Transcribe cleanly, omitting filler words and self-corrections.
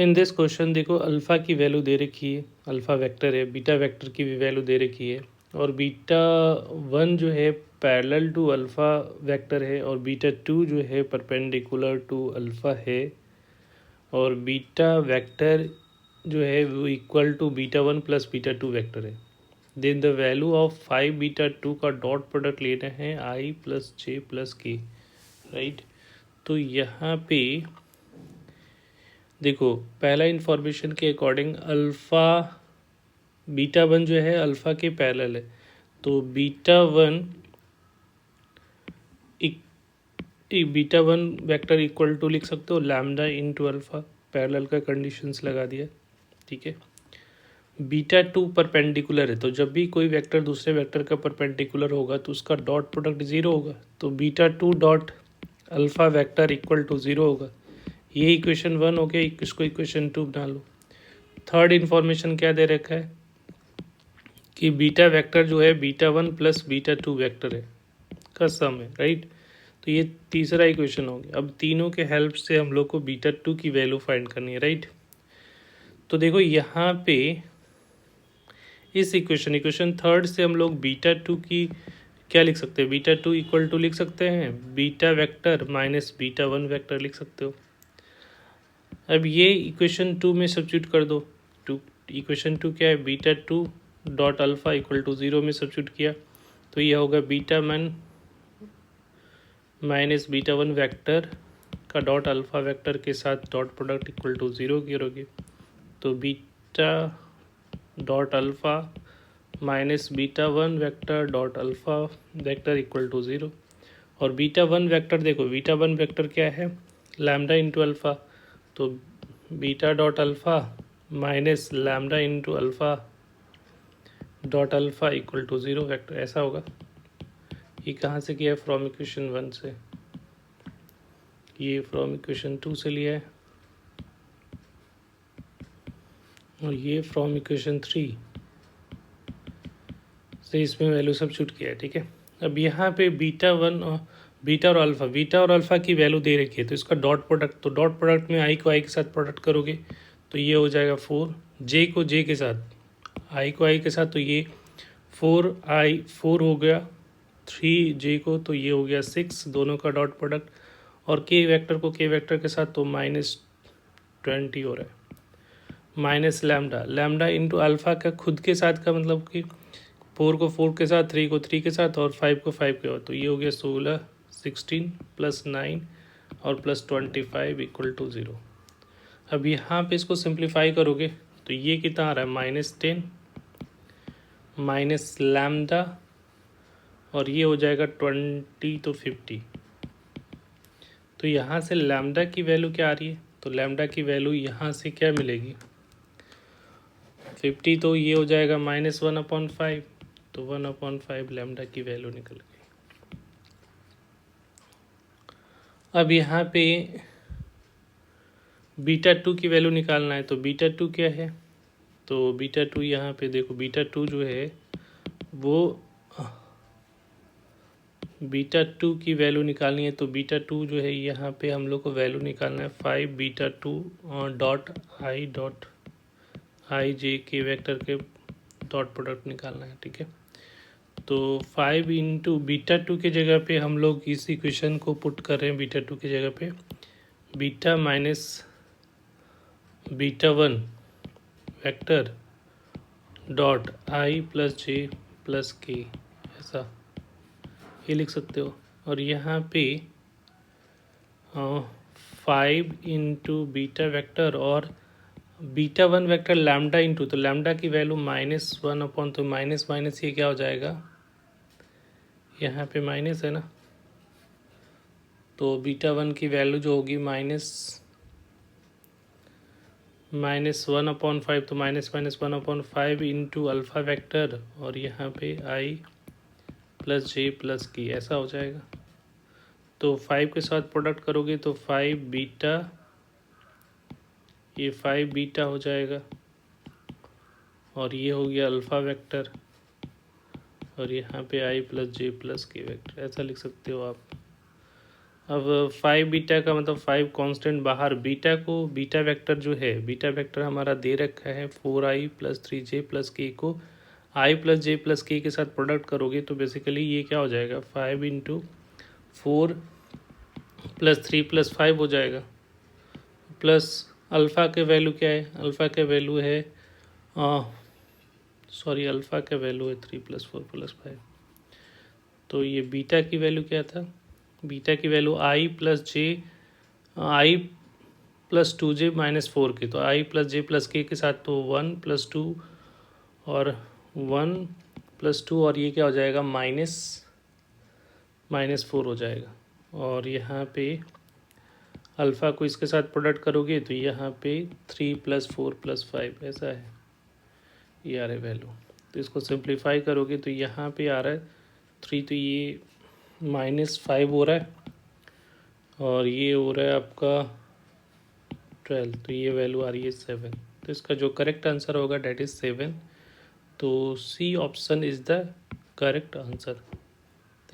In this question देखो alpha की value दे रखी है, अल्फ़ा वेक्टर है, बीटा वेक्टर की भी वैल्यू दे रखी है और बीटा वन जो है पैरेलल टू अल्फ़ा वेक्टर है और बीटा टू जो है परपेंडिकुलर टू अल्फ़ा है और बीटा वेक्टर जो है वो equal to beta one plus beta two vector है। Then the value of 5 beta two का डॉट प्रोडक्ट लेना है I plus J plus K, right. तो यहाँ पे देखो पहला इन्फॉर्मेशन के अकॉर्डिंग अल्फ़ा बीटा वन जो है अल्फ़ा के पैरेलल है, तो beta one vector equal to लिख सकते हो लैम्डा इंटू अल्फ़ा, पैरेलल का कंडीशंस लगा दिया, ठीक है। बीटा टू परपेंडिकुलर है, तो जब भी कोई वेक्टर दूसरे वेक्टर का परपेंडिकुलर होगा तो उसका डॉट प्रोडक्ट ज़ीरो होगा, तो beta two dot alpha vector equal to zero होगा। ये इक्वेशन वन हो गया, इसको इक्वेशन टू बना लो। थर्ड इन्फॉर्मेशन क्या दे रखा है कि बीटा वेक्टर जो है beta one plus beta two vector है का सम है, राइट। तो ये तीसरा इक्वेशन हो गया। अब तीनों के हेल्प से हम लोग को बीटा टू की वैल्यू फाइंड करनी है, राइट। तो देखो यहाँ पे इस इक्वेशन थर्ड से हम लोग बीटा टू की क्या लिख सकते हैं, बीटा टू इक्वल टू लिख सकते हैं beta vector minus beta one vector लिख सकते हो। अब ये इक्वेशन टू में सब्स्टिट्यूट कर दो। इक्वेशन टू क्या है, beta two dot alpha equal to zero में सब्स्टिट्यूट किया तो ये होगा beta one minus beta one vector का डॉट अल्फ़ा वेक्टर के साथ dot product equal to zero करोगे तो beta dot alpha minus beta one vector dot alpha vector equal to zero. और बीटा वन वेक्टर देखो, बीटा वन वेक्टर क्या है lambda into alpha, तो beta dot alpha minus lambda into alpha dot alpha equal to zero vector, ऐसा होगा। ये कहाँ से किया है, फ्रॉम इक्वेशन वन से, ये फ्रॉम इक्वेशन टू से लिया है और ये फ्रॉम इक्वेशन थ्री से इसमें वैल्यू सब्स्टिट्यूट किया है, ठीक है। अब यहाँ पे बीटा वन और बीटा और अल्फ़ा की वैल्यू दे रखी है तो इसका डॉट प्रोडक्ट, तो डॉट प्रोडक्ट में आई को आई के साथ प्रोडक्ट करोगे तो ये हो जाएगा फोर, जे को जे के साथ, आई को आई के साथ, तो ये फोर हो गया, थ्री जे को तो ये हो गया सिक्स, दोनों का डॉट प्रोडक्ट, और के वेक्टर को के वेक्टर के साथ तो -20 हो रहा है, माइनस लैम्डा इंटू अल्फ़ा का खुद के साथ का मतलब कि फोर को फोर के साथ, थ्री को थ्री के साथ और फाइव को फाइव के साथ, तो ये हो गया 16 16 प्लस 9 और प्लस 25 इक्वल टू ज़ीरो। अब यहाँ पे इसको सिंप्लीफाई करोगे तो ये कितना आ रहा है -10 माइनस लैम्डा और ये हो जाएगा 20 तो 50। तो यहाँ से लैम्डा की वैल्यू क्या आ रही है, तो लैम्डा की वैल्यू यहाँ से क्या मिलेगी 50, तो ये हो जाएगा -1/5, तो 1/5 लैम्डा की वैल्यू निकल गई। अब यहाँ पे बीटा टू की वैल्यू निकालना है, तो बीटा टू क्या है, तो बीटा टू यहाँ पे देखो, बीटा टू जो है वो बीटा टू की वैल्यू निकालनी है, तो बीटा टू जो है यहाँ पे हम लोग को वैल्यू निकालना है 5 बीटा टू डॉट आई जे के वेक्टर के डॉट प्रोडक्ट निकालना है, ठीक है। तो 5 इंटू बीटा टू के जगह पे हम लोग इस इक्वेशन को पुट कर रहे हैं, बीटा टू की जगह पे beta minus beta one vector dot I plus J plus के, ऐसा ये लिख सकते हो। और यहाँ पे 5 इंटू बीटा वेक्टर और beta one vector lambda into, तो लैम्डा की वैल्यू -1/, तो माइनस माइनस ये क्या हो जाएगा, यहाँ पे माइनस है ना, तो बीटा वन की वैल्यू जो होगी -1/5, तो -1/5 इंटू अल्फ़ा वेक्टर और यहाँ पे आई प्लस जे प्लस की, ऐसा हो जाएगा। तो 5 के साथ प्रोडक्ट करोगे तो 5 बीटा, ये 5 बीटा हो जाएगा और ये हो गया अल्फ़ा वेक्टर और यहाँ पे आई प्लस जे प्लस के वेक्टर, ऐसा लिख सकते हो आप। अब 5 बीटा का मतलब 5 कांस्टेंट बाहर, बीटा को, बीटा वेक्टर जो है, बीटा वेक्टर हमारा दे रखा है 4i प्लस 3j प्लस के को i प्लस जे प्लस के साथ प्रोडक्ट करोगे तो बेसिकली ये क्या हो जाएगा 5 इंटू 4 प्लस 3 प्लस 5 हो जाएगा, प्लस अल्फ़ा के वैल्यू क्या है, अल्फ़ा के वैल्यू है सॉरी अल्फ़ा का वैल्यू है 3 प्लस 4 प्लस 5। तो ये बीटा की वैल्यू क्या था, बीटा की वैल्यू आई प्लस जे, आई प्लस 2j माइनस 4 की, तो आई प्लस जे प्लस के साथ तो 1 प्लस 2 और 1 प्लस 2 और ये क्या हो जाएगा माइनस 4 हो जाएगा। और यहाँ पे अल्फ़ा को इसके साथ प्रोडक्ट करोगे तो यहाँ पे 3 प्लस 4 प्लस 5 ऐसा है, ये आ रहा है वैल्यू। तो इसको सिंप्लीफाई करोगे तो यहाँ पे आ रहा है 3, तो ये -5 हो रहा है और ये हो रहा है आपका 12, तो ये वैल्यू आ रही है 7। तो इसका जो करेक्ट आंसर होगा डेट इज़ 7। तो C option is the correct answer.